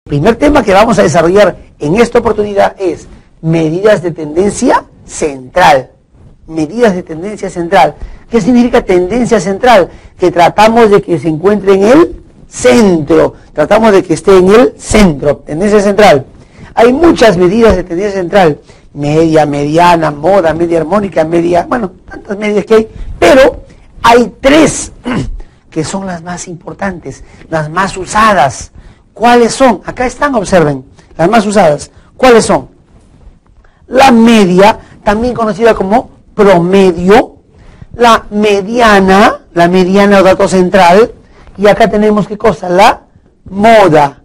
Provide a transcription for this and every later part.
Primer tema que vamos a desarrollar en esta oportunidad es medidas de tendencia central. Medidas de tendencia central. ¿Qué significa tendencia central? Que tratamos de que se encuentre en el centro. Tratamos de que esté en el centro. Tendencia central. Hay muchas medidas de tendencia central. Media, mediana, moda, media armónica, media... Bueno, tantas medidas que hay. Pero hay tres que son las más importantes, las más usadas. ¿Cuáles son? Acá están, observen. Las más usadas. ¿Cuáles son? La media, también conocida como promedio, la mediana o dato central, y acá tenemos, ¿qué cosa? La moda.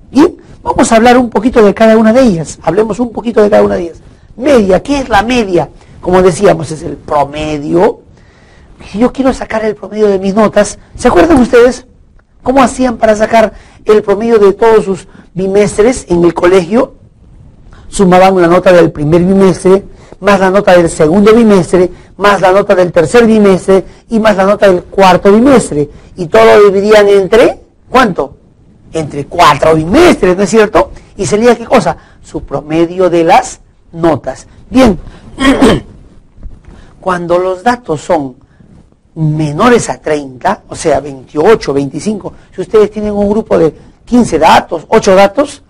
Bien, vamos a hablar un poquito de cada una de ellas. Hablemos un poquito de cada una de ellas. Media, ¿qué es la media? Como decíamos, es el promedio. Si yo quiero sacar el promedio de mis notas, ¿se acuerdan ustedes cómo hacían para sacar el promedio de todos sus bimestres en el colegio? Sumaban la nota del primer bimestre, más la nota del segundo bimestre, más la nota del tercer bimestre y más la nota del cuarto bimestre. Y todo lo dividían entre, ¿cuánto? Entre 4 bimestres, ¿no es cierto? Y salía, ¿qué cosa? Su promedio de las notas. Bien, cuando los datos son menores a 30, o sea, 28, 25, si ustedes tienen un grupo de 15 datos, 8 datos,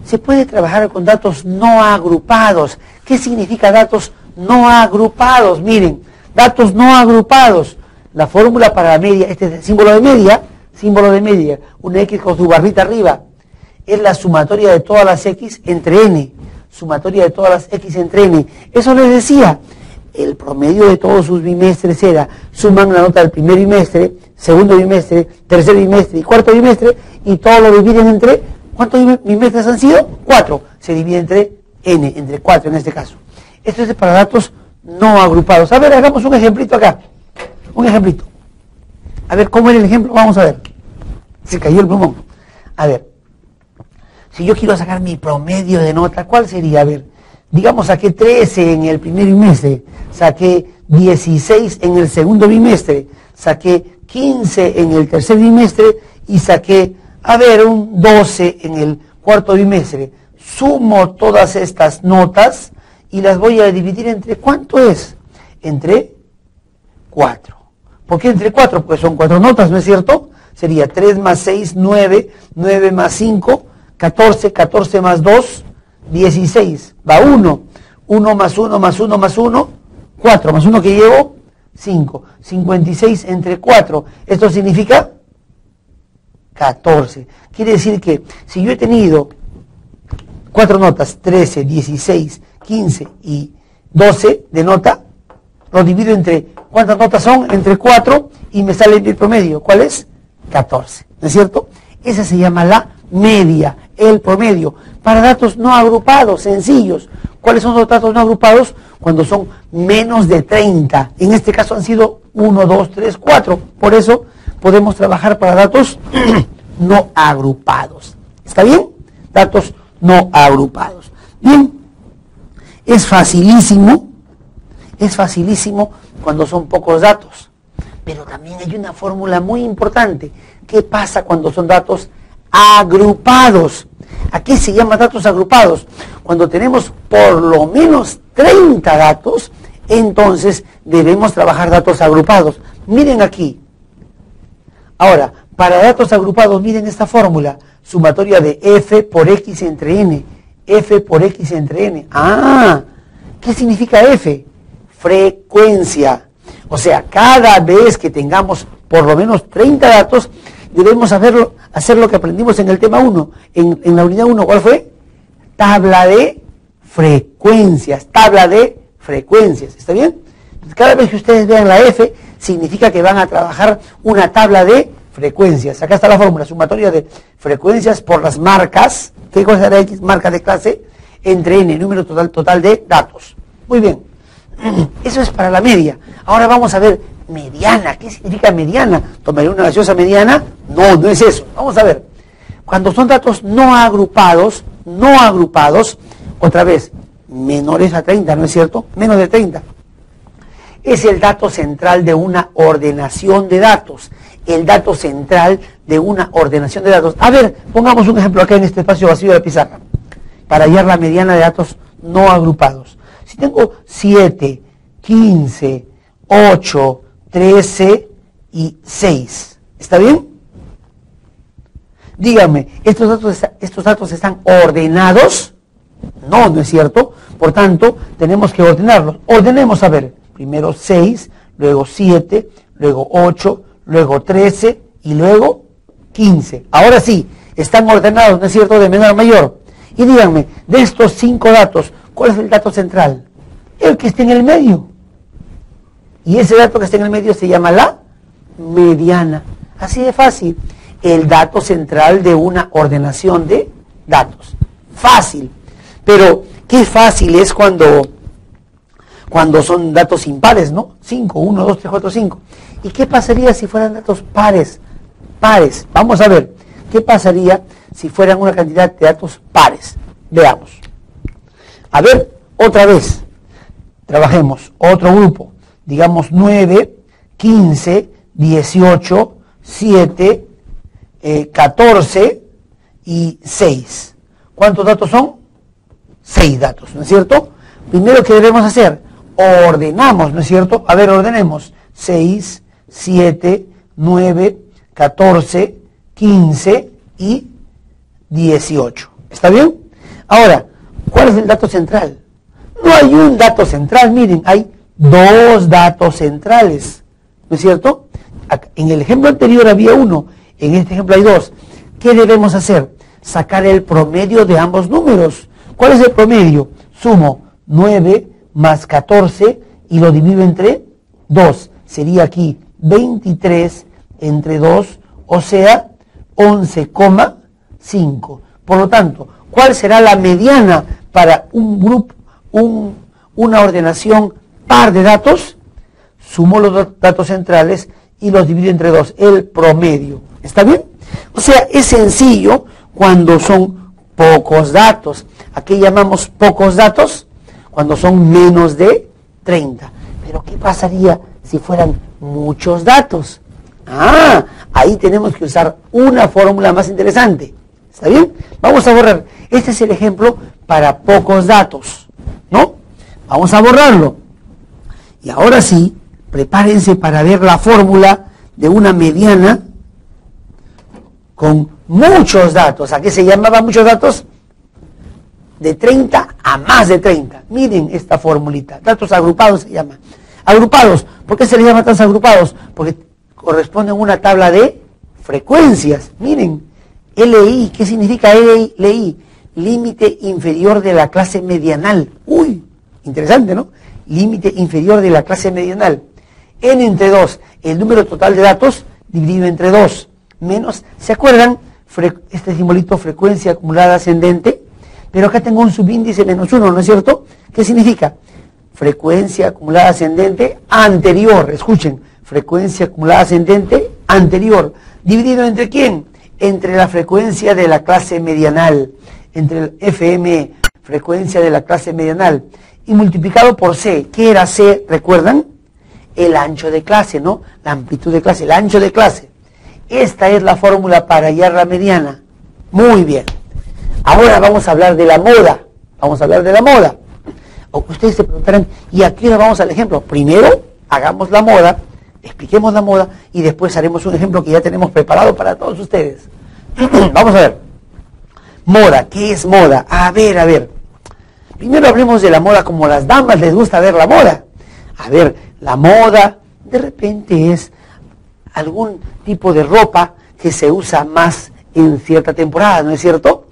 se puede trabajar con datos no agrupados. ¿Qué significa datos no agrupados? Miren, datos no agrupados. La fórmula para la media, este es el símbolo de media, una X con su barrita arriba, es la sumatoria de todas las X entre N. Sumatoria de todas las X entre N. Eso les decía, el promedio de todos sus bimestres era, suman la nota del primer bimestre, segundo bimestre, tercer bimestre y cuarto bimestre, y todo lo dividen entre, ¿cuántos bimestres han sido? 4. Se divide entre N, entre 4 en este caso. Esto es para datos no agrupados. A ver, hagamos un ejemplito acá. Un ejemplito. A ver, ¿cómo era el ejemplo? Vamos a ver. Se cayó el plumón. A ver. Si yo quiero sacar mi promedio de nota, ¿cuál sería? A ver, digamos, saqué 13 en el primer bimestre, saqué 16 en el segundo bimestre, saqué 15 en el tercer bimestre y saqué, a ver, un 12 en el cuarto bimestre. Sumo todas estas notas y las voy a dividir entre, ¿cuánto es? Entre 4. ¿Por qué entre 4? Pues son 4 notas, ¿no es cierto? Sería 3 más 6, 9, 9 más 5, 14, 14 más 2, 16. Va 1. 1 más 1 más 1 más 1, 4. Más 1 que llevo, 5. 56 entre 4. Esto significa 14. Quiere decir que si yo he tenido 4 notas, 13, 16, 15 y 12 de nota, lo divido entre, ¿cuántas notas son? Entre 4 y me sale el promedio. ¿Cuál es? 14. ¿No es cierto? Esa se llama la media, el promedio. Para datos no agrupados, sencillos. ¿Cuáles son los datos no agrupados? Cuando son menos de 30. En este caso han sido 1, 2, 3, 4. Por eso podemos trabajar para datos no agrupados. ¿Está bien? Datos no agrupados. Bien, es facilísimo cuando son pocos datos. Pero también hay una fórmula muy importante. ¿Qué pasa cuando son datos agrupados? ¿A qué se llama datos agrupados? Cuando tenemos por lo menos 30 datos, entonces debemos trabajar datos agrupados. Miren aquí. Ahora, para datos agrupados, miren esta fórmula. Sumatoria de F por X entre N. F por X entre N. Ah, ¿qué significa F? Frecuencia. O sea, cada vez que tengamos por lo menos 30 datos, debemos hacer lo que aprendimos en el tema 1, en la unidad 1. ¿Cuál fue? Tabla de frecuencias. Tabla de frecuencias. ¿Está bien? Cada vez que ustedes vean la F, significa que van a trabajar una tabla de frecuencias. Acá está la fórmula, sumatoria de frecuencias por las marcas. ¿Qué cosa era X? Marca de clase entre N, número total de datos. Muy bien. Eso es para la media. Ahora vamos a ver mediana. ¿Qué significa mediana? ¿Tomaré una gaseosa mediana? No, no es eso. Vamos a ver. Cuando son datos no agrupados, otra vez, menores a 30, ¿no es cierto? Menos de 30. Es el dato central de una ordenación de datos. El dato central de una ordenación de datos. A ver, pongamos un ejemplo acá en este espacio vacío de la pizarra, para hallar la mediana de datos no agrupados. Si tengo 7, 15, 8, 13 y 6, ¿está bien? Díganme, ¿estos datos están ordenados? No, no es cierto. Por tanto, tenemos que ordenarlos. Ordenemos, a ver, primero 6, luego 7, luego 8, luego 13 y luego 15. Ahora sí, están ordenados, ¿no es cierto?, de menor a mayor. Y díganme, de estos 5 datos, ¿cuál es el dato central? El que esté en el medio. Y ese dato que está en el medio se llama la mediana. Así de fácil. El dato central de una ordenación de datos. Fácil. Pero qué fácil es cuando son datos impares, ¿no? 5, 1, 2, 3, 4, 5. ¿Y qué pasaría si fueran datos pares? Pares. Vamos a ver. ¿Qué pasaría si fueran una cantidad de datos pares? Veamos. A ver, otra vez. Trabajemos. Otro grupo. Digamos 9, 15, 18, 7, 14 y 6. ¿Cuántos datos son? 6 datos, ¿no es cierto? Primero, ¿qué debemos hacer? Ordenamos, ¿no es cierto? A ver, ordenemos. 6, 7, 9, 14, 15 y 18. ¿Está bien? Ahora, ¿cuál es el dato central? No hay un dato central, miren, hay 2 datos centrales, ¿no es cierto? En el ejemplo anterior había 1, en este ejemplo hay 2. ¿Qué debemos hacer? Sacar el promedio de ambos números. ¿Cuál es el promedio? Sumo 9 más 14 y lo divido entre 2. Sería aquí 23 entre 2, o sea, 11,5. Por lo tanto, ¿cuál será la mediana para un grupo, una ordenación par de datos? Sumo los datos centrales y los divido entre 2, el promedio. ¿Está bien? O sea, es sencillo cuando son pocos datos. ¿A qué llamamos pocos datos? Cuando son menos de 30. Pero ¿qué pasaría si fueran muchos datos? Ahí tenemos que usar una fórmula más interesante. ¿Está bien? Vamos a borrar. Este es el ejemplo para pocos datos, ¿no? Vamos a borrarlo. Y ahora sí, prepárense para ver la fórmula de una mediana con muchos datos. ¿A qué se llamaba muchos datos? De 30 a más de 30. Miren esta formulita. Datos agrupados se llama. Agrupados. ¿Por qué se les llama datos agrupados? Porque corresponden a una tabla de frecuencias. Miren, LI. ¿Qué significa LI? Límite inferior de la clase medianal. Uy, interesante, ¿no? Límite inferior de la clase medianal. N entre 2. El número total de datos dividido entre 2. Menos, ¿se acuerdan? Este simbolito, frecuencia acumulada ascendente. Pero acá tengo un subíndice menos 1, ¿no es cierto? ¿Qué significa? Frecuencia acumulada ascendente anterior. Escuchen, frecuencia acumulada ascendente anterior. ¿Dividido entre quién? Entre la frecuencia de la clase medianal. Entre el FM, frecuencia de la clase medianal. Y multiplicado por C. ¿Qué era C? ¿Recuerdan? El ancho de clase, ¿no? La amplitud de clase, el ancho de clase. Esta es la fórmula para hallar la mediana. Muy bien. Ahora vamos a hablar de la moda. Vamos a hablar de la moda. Ustedes se preguntarán, ¿y a qué hora vamos al ejemplo? Primero, hagamos la moda, expliquemos la moda, y después haremos un ejemplo que ya tenemos preparado para todos ustedes. Vamos a ver. Moda, ¿qué es moda? A ver. Primero hablemos de la moda como a las damas les gusta ver la moda. A ver, la moda de repente es algún tipo de ropa que se usa más en cierta temporada, ¿no es cierto?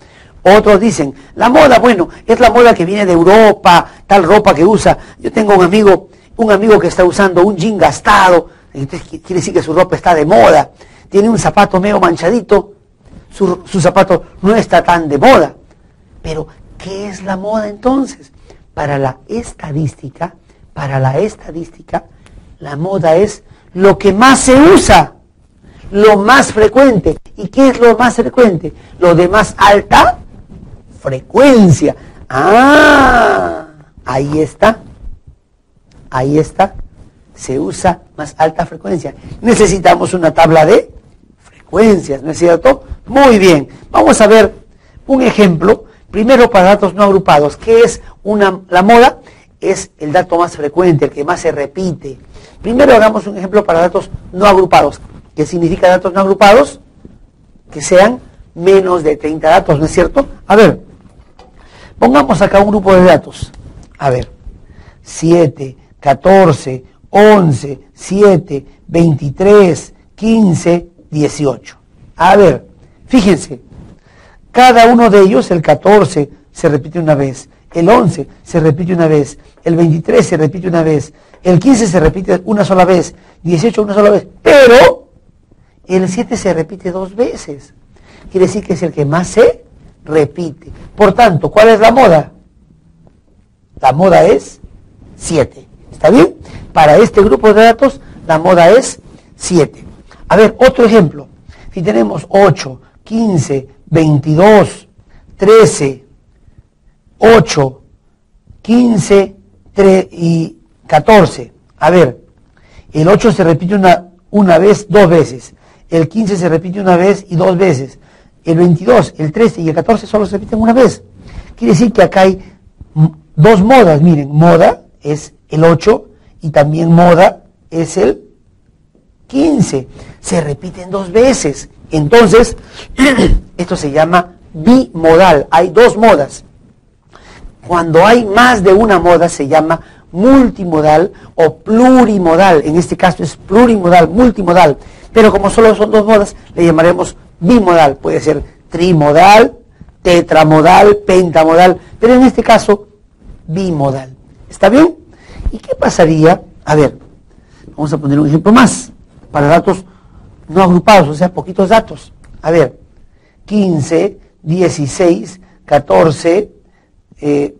Otros dicen, la moda, bueno, es la moda que viene de Europa, tal ropa que usa. Yo tengo un amigo que está usando un jean gastado, entonces quiere decir que su ropa está de moda. Tiene un zapato medio manchadito, su zapato no está tan de moda. Pero, ¿qué es la moda entonces? Para la estadística, la moda es lo que más se usa, lo más frecuente. ¿Y qué es lo más frecuente? Lo de más alta frecuencia. Ahí está. Se usa más alta frecuencia. Necesitamos una tabla de frecuencia. frecuencias, ¿no es cierto? Muy bien, vamos a ver un ejemplo, primero para datos no agrupados. ¿Qué es la moda? Es el dato más frecuente, el que más se repite. Primero hagamos un ejemplo para datos no agrupados. ¿Qué significa datos no agrupados? Que sean menos de 30 datos, ¿no es cierto? A ver, pongamos acá un grupo de datos. A ver, 7, 14, 11, 7, 23, 15, 18. A ver, fíjense, cada uno de ellos, el 14 se repite una vez, el 11 se repite una vez, el 23 se repite una vez, el 15 se repite una sola vez, 18 una sola vez, pero el 7 se repite 2 veces. Quiere decir que es el que más se repite. Por tanto, ¿cuál es la moda? La moda es 7. ¿Está bien? Para este grupo de datos, la moda es 7. A ver, otro ejemplo. Si tenemos 8, 15, 22, 13, 8, 15 y 14. A ver, el 8 se repite una vez, 2 veces. El 15 se repite una vez y 2 veces. El 22, el 13 y el 14 solo se repiten una vez. Quiere decir que acá hay 2 modas. Miren, moda es el 8 y también moda es el 15. Se repiten 2 veces. Entonces, esto se llama bimodal. Hay 2 modas. Cuando hay más de una moda se llama multimodal o plurimodal. En este caso es plurimodal, multimodal. Pero como solo son 2 modas, le llamaremos bimodal. Puede ser trimodal, tetramodal, pentamodal, pero en este caso, bimodal. ¿Está bien? ¿Y qué pasaría? A ver, vamos a poner un ejemplo más, para datos no agrupados, o sea, poquitos datos. A ver, 15, 16, 14,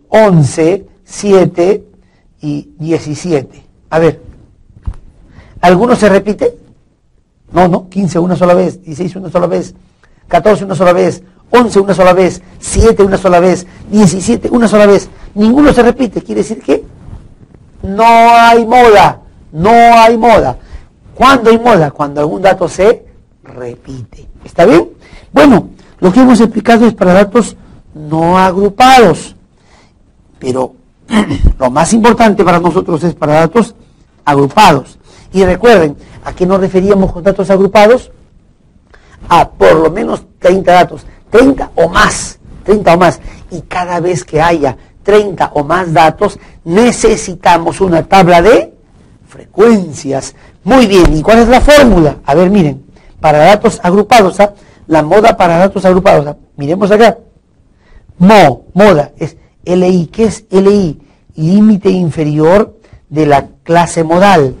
11, 7 y 17. A ver, ¿alguno se repite? No, 15 una sola vez, 16 una sola vez, 14 una sola vez, 11 una sola vez, 7 una sola vez, 17 una sola vez. Ninguno se repite, quiere decir que no hay moda, no hay moda. ¿Cuándo hay moda? Cuando algún dato se repite. ¿Está bien? Bueno, lo que hemos explicado es para datos no agrupados, pero lo más importante para nosotros es para datos agrupados. Y recuerden, ¿a qué nos referíamos con datos agrupados? A por lo menos 30 datos, 30 o más. Y cada vez que haya 30 o más datos, necesitamos una tabla de frecuencias. Muy bien, ¿y cuál es la fórmula? A ver, miren, para datos agrupados, la moda para datos agrupados, miremos acá. Moda, es LI. ¿Qué es LI? Límite inferior de la clase modal,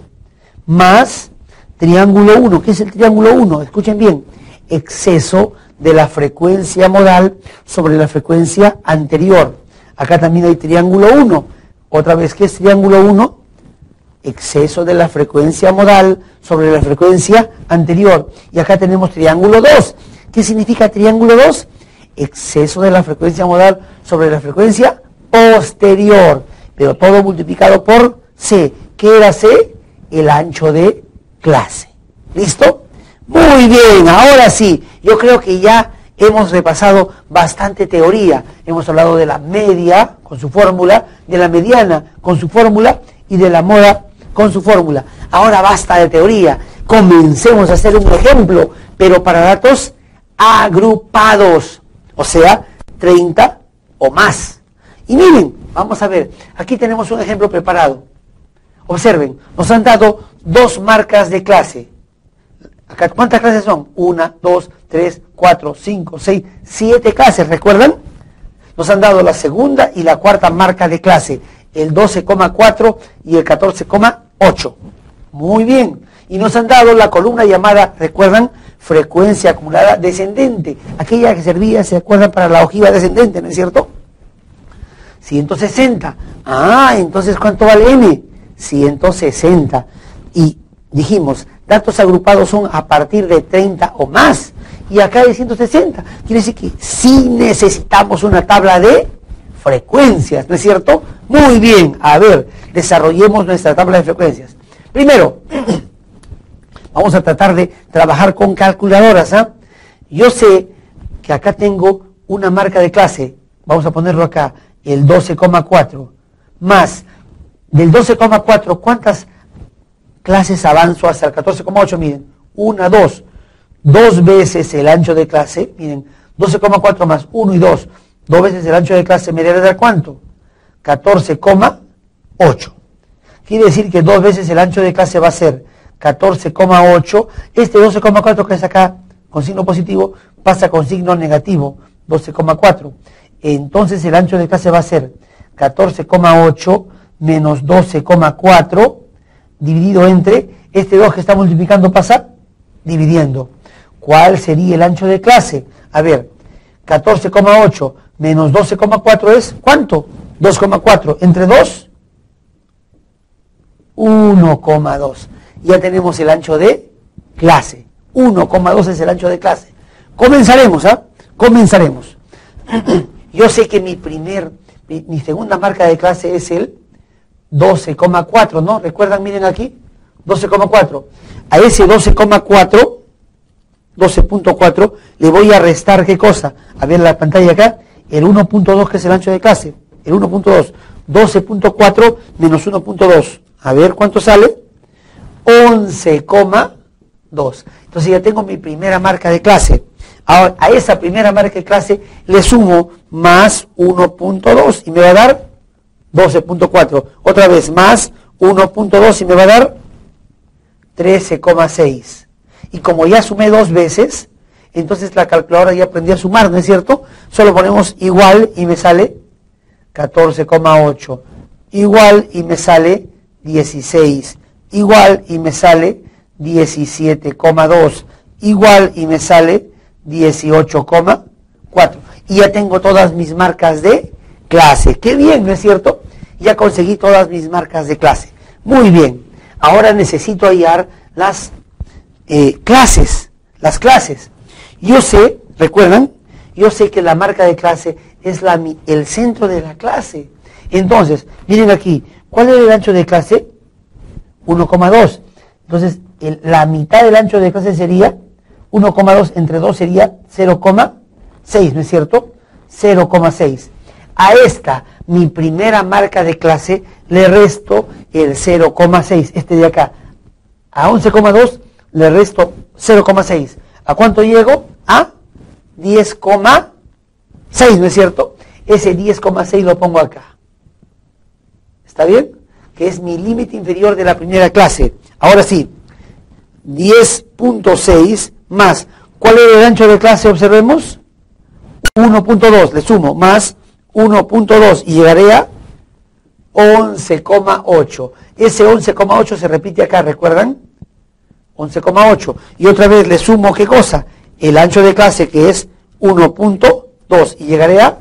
más triángulo 1. ¿Qué es el triángulo 1? Escuchen bien, exceso de la frecuencia modal sobre la frecuencia anterior. Acá también hay triángulo 1. Otra vez, ¿qué es triángulo 1? Exceso de la frecuencia modal sobre la frecuencia anterior. Y acá tenemos triángulo 2. ¿Qué significa triángulo 2? Exceso de la frecuencia modal sobre la frecuencia posterior. Pero todo multiplicado por C. ¿Qué era C? El ancho de clase. ¿Listo? Muy bien, ahora sí, yo creo que ya hemos repasado bastante teoría. Hemos hablado de la media con su fórmula, de la mediana con su fórmula y de la moda con su fórmula. Ahora basta de teoría, comencemos a hacer un ejemplo, pero para datos agrupados, o sea, 30 o más. Y miren, vamos a ver, aquí tenemos un ejemplo preparado. Observen, nos han dado 2 marcas de clase. Acá, ¿cuántas clases son? 1, 2, 3, 4, 5, 6, 7 clases, ¿recuerdan? Nos han dado la segunda y la cuarta marca de clase, el 12,4 y el 14,8. Muy bien. Y nos han dado la columna llamada, ¿recuerdan? Frecuencia acumulada descendente. Aquella que servía, ¿se acuerdan? Para la ojiva descendente, ¿no es cierto? 160. Ah, entonces, ¿cuánto vale M? 160. Y dijimos, datos agrupados son a partir de 30 o más. Y acá hay 160. Quiere decir que sí necesitamos una tabla de frecuencias, ¿no es cierto? Muy bien. A ver, desarrollemos nuestra tabla de frecuencias. Primero, Vamos a tratar de trabajar con calculadoras. Yo sé que acá tengo una marca de clase, vamos a ponerlo acá, el 12,4, más del 12,4, ¿cuántas clases avanzo hasta el 14,8? Miren, 1, 2, 2 veces el ancho de clase, miren, 12,4 más 1 y 2, 2 veces el ancho de clase me debe dar ¿cuánto? 14,8. Quiere decir que 2 veces el ancho de clase va a ser 14,8. Este 12,4 que es acá con signo positivo pasa con signo negativo, 12,4. Entonces el ancho de clase va a ser 14,8 menos 12,4 dividido entre este 2 que está multiplicando pasa dividiendo. ¿Cuál sería el ancho de clase? A ver, 14,8 menos 12,4 es ¿cuánto? 2,4 entre 2, 1,2. Ya tenemos el ancho de clase. 1,2 es el ancho de clase. Comenzaremos, Comenzaremos. Yo sé que mi segunda marca de clase es el 12,4, ¿no? ¿Recuerdan? Miren aquí, 12,4. A ese 12,4 le voy a restar, ¿qué cosa? A ver la pantalla acá, el 1,2 que es el ancho de clase. El 1,2. 12,4 menos 1,2. A ver, ¿cuánto sale? 11,2. Entonces ya tengo mi primera marca de clase. Ahora, a esa primera marca de clase le sumo más 1,2 y me va a dar 12,4. Otra vez, más 1,2 y me va a dar 13,6. Y como ya sumé 2 veces, entonces la calculadora ya aprendió a sumar, ¿no es cierto? Solo ponemos igual y me sale 14,8. Igual y me sale 16. Igual y me sale 17,2. Igual y me sale 18,4. Y ya tengo todas mis marcas de clase. ¡Qué bien!, ¿no es cierto? Ya conseguí todas mis marcas de clase. Muy bien. Ahora necesito hallar las clases. Las clases. Yo sé, ¿recuerdan? Yo sé que la marca de clase es el centro de la clase. Entonces, miren aquí, ¿cuál es el ancho de clase? 1,2. Entonces, la mitad del ancho de clase sería 1,2 entre 2 sería 0,6, ¿no es cierto? 0,6. A esta, mi primera marca de clase, le resto el 0,6, este de acá. A 11,2 le resto 0,6. ¿A cuánto llego? A 10,6, ¿no es cierto? Ese 10,6 lo pongo acá. ¿Está bien? Que es mi límite inferior de la primera clase. Ahora sí, 10,6 más, ¿cuál es el ancho de clase? Observemos, 1,2, le sumo, más 1,2 y llegaré a 11,8. Ese 11,8 se repite acá, ¿recuerdan? 11,8. Y otra vez le sumo, ¿qué cosa? El ancho de clase, que es 1,2, y llegaré a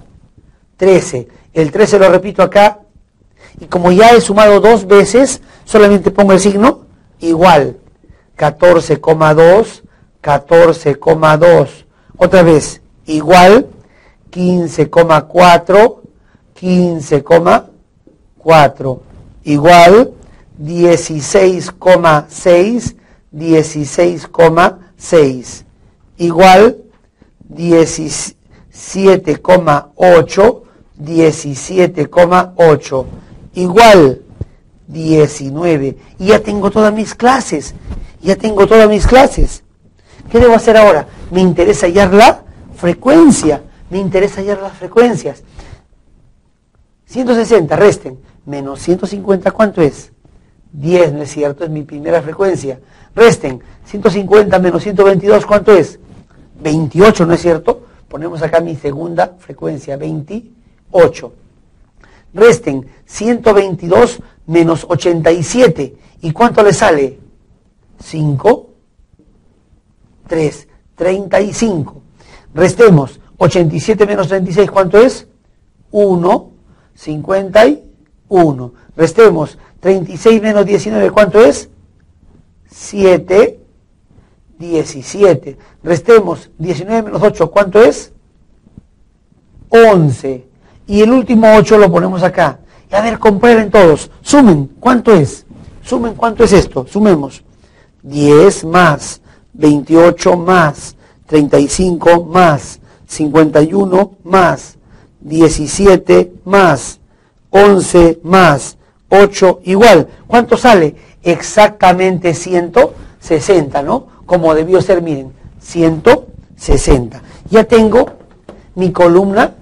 13. El 13 lo repito acá, y como ya he sumado 2 veces, solamente pongo el signo igual. 14,2, 14,2. Otra vez, igual, 15,4, 15,4. Igual, 16,6, 16,6. Igual, 17,8, 17,8. Igual, 19. Y ya tengo todas mis clases. Ya tengo todas mis clases. ¿Qué debo hacer ahora? Me interesa hallar la frecuencia. Me interesa hallar las frecuencias. 160, resten. Menos 150, ¿cuánto es? 10, ¿no es cierto? Es mi primera frecuencia. Resten. 150 menos 122, ¿cuánto es? 28, ¿no es cierto? Ponemos acá mi segunda frecuencia, 28. Resten 122 menos 87. ¿Y cuánto le sale? 5, 3, 35. Restemos 87 menos 36, ¿cuánto es? 1, 51. Restemos 36 menos 19, ¿cuánto es? 7, 17. Restemos 19 menos 8, ¿cuánto es? 11. Y el último 8 lo ponemos acá. Y a ver, comprueben todos. Sumen, ¿cuánto es? Sumen, ¿cuánto es esto? Sumemos. 10 más 28 más 35 más 51 más 17 más 11 más 8 igual. ¿Cuánto sale? Exactamente 160, ¿no? Como debió ser, miren, 160. Ya tengo mi columna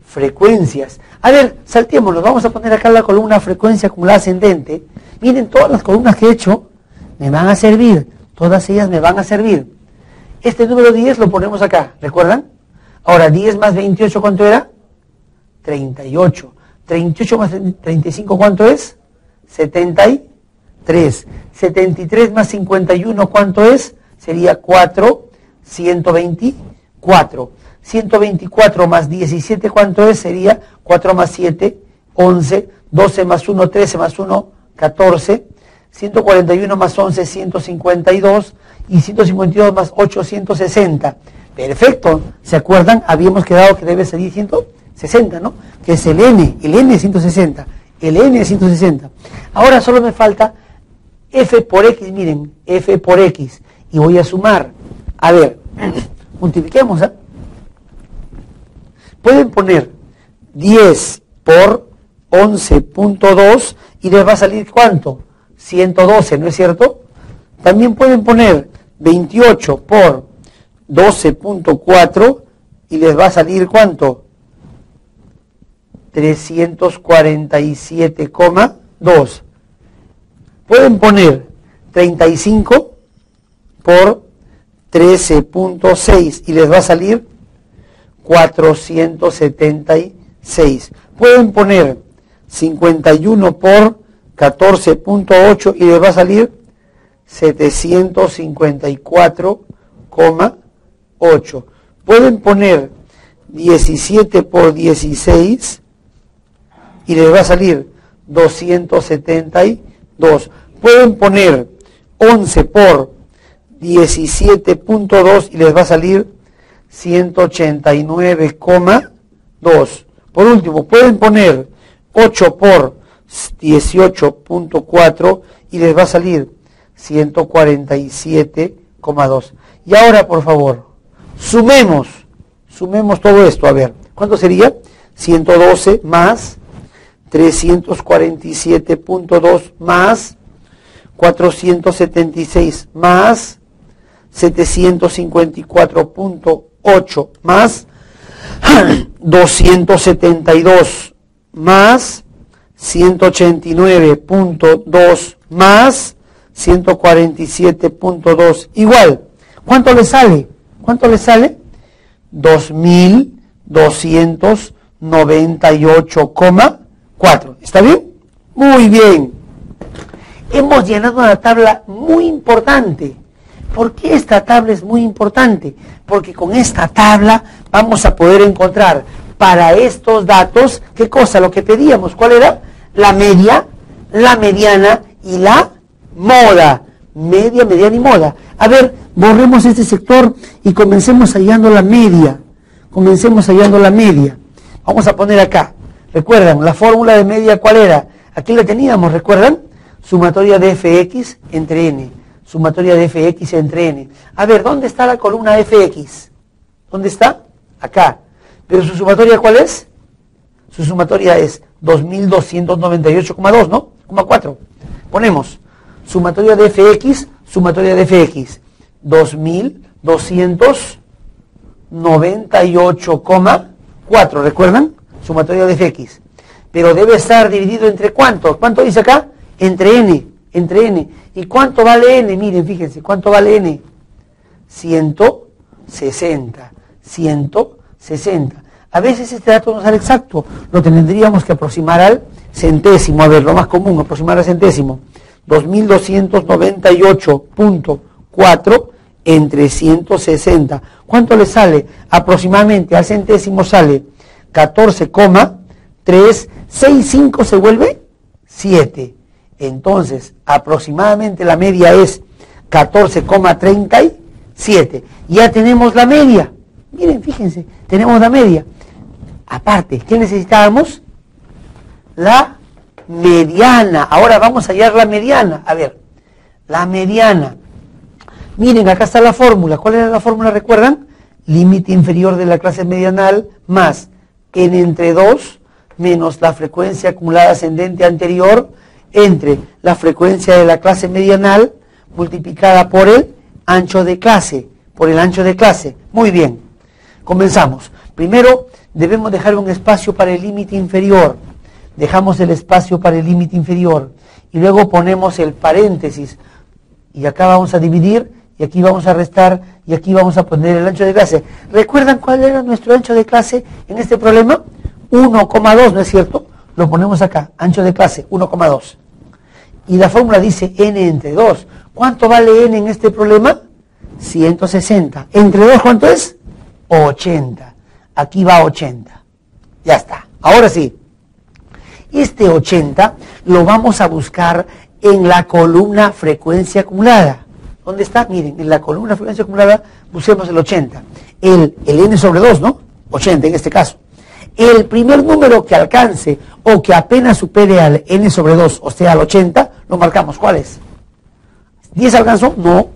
frecuencias. A ver, saltémonos, vamos a poner acá la columna frecuencia acumulada ascendente. Miren, todas las columnas que he hecho me van a servir, todas ellas me van a servir. Este número 10 lo ponemos acá, ¿recuerdan? Ahora, 10 más 28, ¿cuánto era? 38. 38 más 35, ¿cuánto es? 73. 73 más 51, ¿cuánto es? Sería 4, 124. 124 más 17, ¿cuánto es? Sería 4 más 7, 11, 12 más 1, 13 más 1, 14, 141 más 11, 152, y 152 más 8, 160. Perfecto, ¿se acuerdan? Habíamos quedado que debe salir 160, ¿no? Que es el N es 160, el N es 160. Ahora solo me falta F por X, miren, F por X, y voy a sumar. A ver, multipliquemos, ¿eh? Pueden poner 10 por 11.2 y les va a salir ¿cuánto? 112, ¿no es cierto? También pueden poner 28 por 12.4 y les va a salir ¿cuánto? 347,2. Pueden poner 35 por 13.6 y les va a salir 476. Pueden poner 51 por 14.8 y les va a salir 754,8. Pueden poner 17 por 16 y les va a salir 272. Pueden poner 11 por 17.2 y les va a salir 189,2. Por último, pueden poner 8 por 18.4 y les va a salir 147,2. Y ahora, por favor, sumemos todo esto. A ver, ¿cuánto sería? 112 más 347.2 más 476 más 754.8 más 272 más 189.2 más 147.2 igual. ¿Cuánto le sale? ¿Cuánto le sale? 2.298,4. ¿Está bien? Muy bien. Hemos llenado una tabla muy importante. ¿Por qué esta tabla es muy importante? Porque con esta tabla vamos a poder encontrar para estos datos, ¿qué cosa? Lo que pedíamos, ¿cuál era? La media, la mediana y la moda. Media, mediana y moda. A ver, borremos este sector y comencemos hallando la media. Comencemos hallando la media. Vamos a poner acá. ¿Recuerdan? La fórmula de media, ¿cuál era? Aquí la teníamos, ¿recuerdan? Sumatoria de fx entre n. Sumatoria de fx entre n. A ver, ¿dónde está la columna fx? ¿Dónde está? Acá. ¿Pero su sumatoria cuál es? Su sumatoria es 2.298,2, ¿no? 4. Ponemos sumatoria de fx, 2.298,4, ¿recuerdan? Sumatoria de fx. Pero debe estar dividido entre ¿cuánto? ¿Cuánto dice acá? Entre n. ¿Y cuánto vale n? Miren, fíjense, ¿cuánto vale n? 160. 160. A veces este dato no sale exacto, lo tendríamos que aproximar al centésimo. A ver, lo más común, aproximar al centésimo. 2.298.4 entre 160. ¿Cuánto le sale? Aproximadamente al centésimo sale 14,365, se vuelve 7. Entonces, aproximadamente la media es 14,37. Ya tenemos la media. Miren, fíjense, tenemos la media. Aparte, ¿qué necesitábamos? La mediana. Ahora vamos a hallar la mediana. A ver, la mediana. Miren, acá está la fórmula. ¿Cuál era la fórmula? ¿Recuerdan? Límite inferior de la clase medianal más n entre 2 menos la frecuencia acumulada ascendente anterior entre la frecuencia de la clase medianal multiplicada por el ancho de clase. Muy bien. Comenzamos. Primero debemos dejar un espacio para el límite inferior. Dejamos el espacio para el límite inferior. Y luego ponemos el paréntesis. Y acá vamos a dividir, y aquí vamos a restar, y aquí vamos a poner el ancho de clase. ¿Recuerdan cuál era nuestro ancho de clase en este problema? 1,2, ¿no es cierto? Lo ponemos acá, ancho de clase, 1,2. Y la fórmula dice n entre 2. ¿Cuánto vale n en este problema? 160. ¿Entre 2 cuánto es? 80. Aquí va 80. Ya está. Ahora sí. Este 80 lo vamos a buscar en la columna frecuencia acumulada. ¿Dónde está? Miren, en la columna frecuencia acumulada busquemos el 80. El n sobre 2, ¿no? 80 en este caso. El primer número que alcance o que apenas supere al n sobre 2, o sea, al 80, lo marcamos. ¿Cuál es? ¿10 alcanzó? No.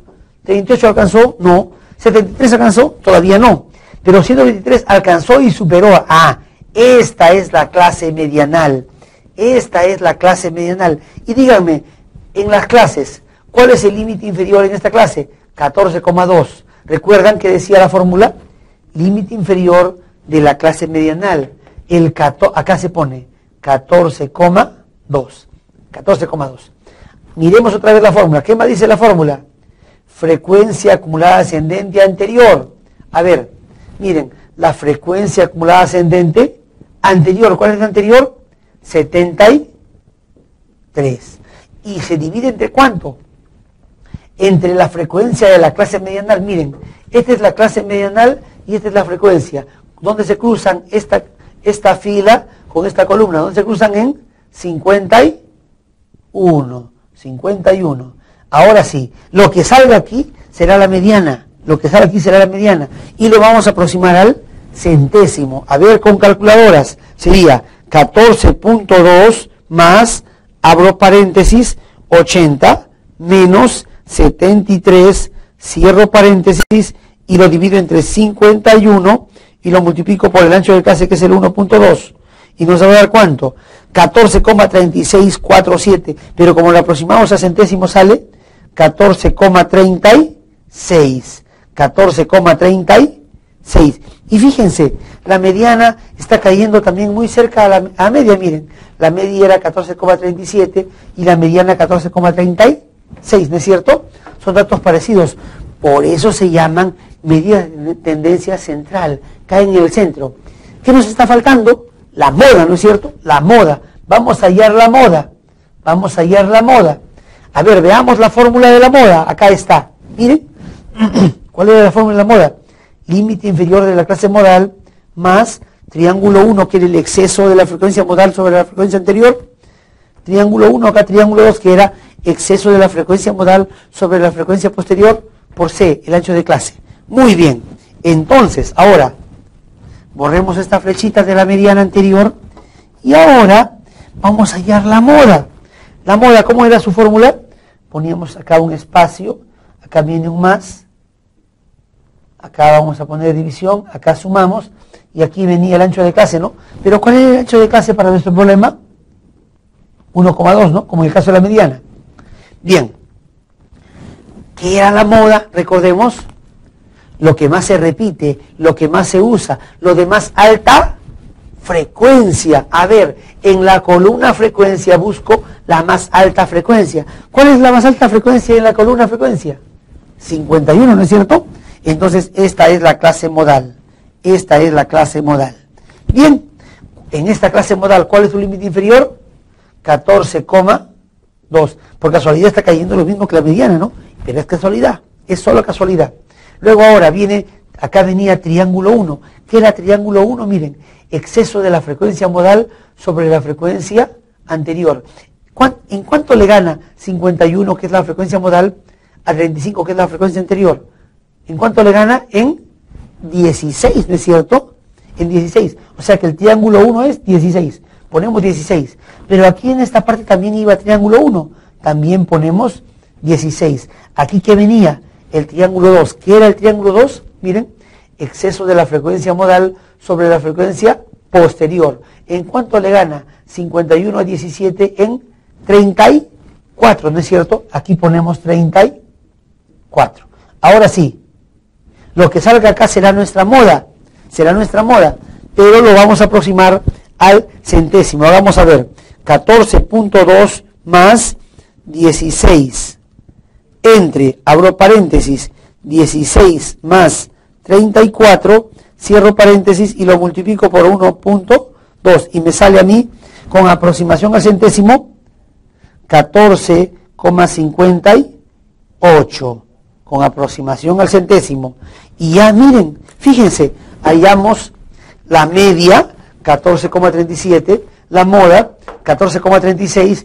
¿38 alcanzó? No. ¿73 alcanzó? Todavía no. Pero 123 alcanzó y superó. Esta es la clase medianal. Esta es la clase medianal. Y díganme, en las clases, ¿cuál es el límite inferior en esta clase? 14,2. ¿Recuerdan que decía la fórmula? Límite inferior de la clase medianal. Acá se pone 14,2. 14,2. Miremos otra vez la fórmula. ¿Qué más dice la fórmula? Frecuencia acumulada ascendente anterior. A ver, miren, la frecuencia acumulada ascendente anterior. ¿Cuál es la anterior? 73. ¿Y se divide entre cuánto? Entre la frecuencia de la clase medianal. Miren, esta es la clase medianal y esta es la frecuencia. ¿Dónde se cruzan esta fila con esta columna? ¿Dónde se cruzan? En 51. 51. Ahora sí, lo que salga aquí será la mediana. Lo que salga aquí será la mediana. Y lo vamos a aproximar al centésimo. A ver, con calculadoras. Sería 14,2 más, abro paréntesis, 80 menos 73, cierro paréntesis y lo divido entre 51 y lo multiplico por el ancho de clase, que es el 1,2. Y nos va a dar ¿cuánto? 14,3647. Pero como lo aproximamos a centésimo sale 14,36. 14,36. Y fíjense, la mediana está cayendo también muy cerca a la media. Miren, la media era 14,37 y la mediana 14,36, ¿no es cierto? Son datos parecidos. Por eso se llaman medidas de tendencia central. Caen en el centro. ¿Qué nos está faltando? La moda, ¿no es cierto? La moda. Vamos a hallar la moda. Vamos a hallar la moda. A ver, veamos la fórmula de la moda. Acá está. Miren. ¿Cuál era la fórmula de la moda? Límite inferior de la clase modal más triángulo 1, que era el exceso de la frecuencia modal sobre la frecuencia anterior. Triángulo 1, acá triángulo 2, que era exceso de la frecuencia modal sobre la frecuencia posterior, por C, el ancho de clase. Muy bien. Entonces, ahora, borremos esta flechita de la mediana anterior y ahora vamos a hallar la moda. La moda, ¿cómo era su fórmula? Poníamos acá un espacio, acá viene un más, acá vamos a poner división, acá sumamos, y aquí venía el ancho de clase, ¿no? Pero ¿cuál es el ancho de clase para nuestro problema? 1,2, ¿no? Como en el caso de la mediana. Bien. ¿Qué era la moda? Recordemos, lo que más se repite, lo que más se usa, lo de más alta frecuencia. A ver, en la columna frecuencia busco la más alta frecuencia. ¿Cuál es la más alta frecuencia en la columna frecuencia? 51, ¿no es cierto? Entonces, esta es la clase modal. Esta es la clase modal. Bien, en esta clase modal, ¿cuál es su límite inferior? 14,2. Por casualidad está cayendo lo mismo que la mediana, ¿no? Pero es casualidad, es solo casualidad. Luego ahora viene, acá venía triángulo 1. ¿Qué era triángulo 1? Miren, exceso de la frecuencia modal sobre la frecuencia anterior. ¿En cuánto le gana 51, que es la frecuencia modal, a 35, que es la frecuencia anterior? ¿En cuánto le gana? En 16, ¿no es cierto? En 16. O sea que el triángulo 1 es 16. Ponemos 16. Pero aquí en esta parte también iba triángulo 1. También ponemos 16. Aquí que venía el triángulo 2. ¿Qué era el triángulo 2? Miren, exceso de la frecuencia modal sobre la frecuencia posterior. ¿En cuánto le gana 51 a 17? En 34, ¿no es cierto? Aquí ponemos 34. Ahora sí, lo que salga acá será nuestra moda, pero lo vamos a aproximar al centésimo. Vamos a ver, 14.2 más 16 entre, abro paréntesis, 16 más 34, cierro paréntesis y lo multiplico por 1.2 y me sale a mí, con aproximación al centésimo, 14,58 con aproximación al centésimo. Y ya miren, fíjense, hallamos la media, 14,37, la moda, 14,36,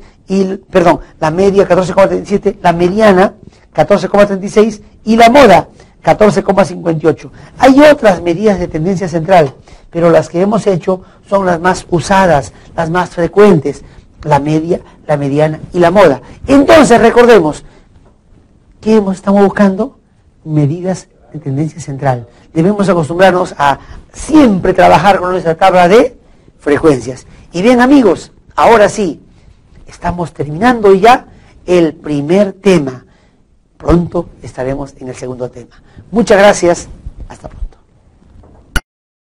la media, 14,37, la mediana, 14,36 y la moda, 14,58. Hay otras medidas de tendencia central, pero las que hemos hecho son las más usadas, las más frecuentes, la media, la mediana y la moda. Entonces, recordemos, ¿qué estamos buscando? Medidas de tendencia central. Debemos acostumbrarnos a siempre trabajar con nuestra tabla de frecuencias. Y bien, amigos, ahora sí, estamos terminando ya el primer tema. Pronto estaremos en el segundo tema. Muchas gracias. Hasta pronto.